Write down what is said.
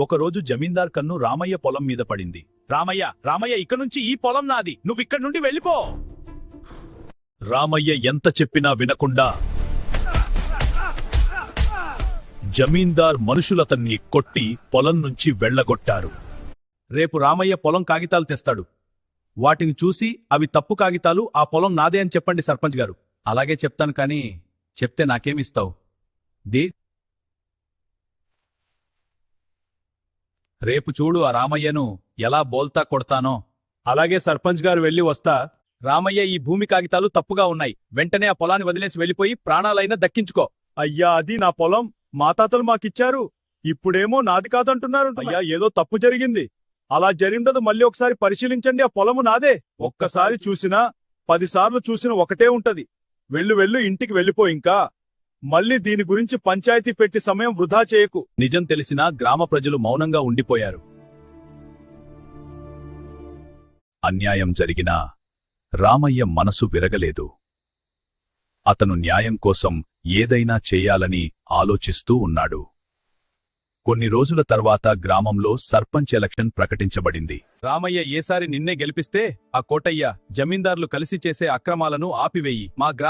ఒకరోజు జమీందార్ కన్ను రామయ్య పొలం మీద పడింది. రామయ్య ఇక నుంచి ఈ పొలం నాది, నువ్విక్కడి నుండి వెళ్ళిపో. రామయ్య ఎంత చెప్పినా వినకుండా జమీందార్ మనుషులతన్ని కొట్టి పొలం నుంచి వెళ్లగొట్టారు. రేపు రామయ్య పొలం కాగితాలు తెస్తాడు. వాటిని చూసి అవి తప్పు కాగితాలు, ఆ పొలం నాదే అని చెప్పండి సర్పంచ్ గారు. అలాగే చెప్తాను, కానీ చెప్తే నాకేమిస్తావు? రేపు చూడు ఆ రామయ్యను ఎలా బోల్తా కొడతానో. అలాగే సర్పంచ్ గారు వెళ్ళి వస్తా. రామయ్య, ఈ భూమి కాగితాలు తప్పుగా ఉన్నాయి. వెంటనే ఆ పొలాన్ని వదిలేసి వెళ్ళిపోయి ప్రాణాలైనా దక్కించుకో. అయ్యా, అది నా పొలం, మా తాతలు మాకిచ్చారు. ఇప్పుడేమో నాది కాదంటున్నారు. అయ్యా, ఏదో తప్పు జరిగింది. అలా జరిగిండదు, మళ్ళీ ఒకసారి పరిశీలించండి. ఆ పొలము నాదే. ఒక్కసారి చూసినా 10 సార్లు చూసిన ఒకటే ఉంటది. వెళ్ళు ఇంటికి వెళ్ళిపో. ఇంకా మళ్ళీ దీని గురించి పంచాయతీ పెట్టి సమయం వృధా చేయకు. నిజం తెలిసినా గ్రామ ప్రజలు మౌనంగా ఉండిపోయారు. అన్యాయం జరిగినా రామయ్య మనసు విరగలేదు. అతను న్యాయం కోసం ఏదైనా చేయాలని ఆలోచిస్తూ ఉన్నాడు. కొన్ని రోజుల తర్వాత గ్రామంలో సర్పంచ్ ఎలక్షన్ ప్రకటించబడింది. రామయ్య, ఏసారి నిన్నే గెలిపిస్తే ఆ కోటయ్య, జమీందార్లు కలిసి చేసే అక్రమాలను ఆపివేయి. మా గ్రామ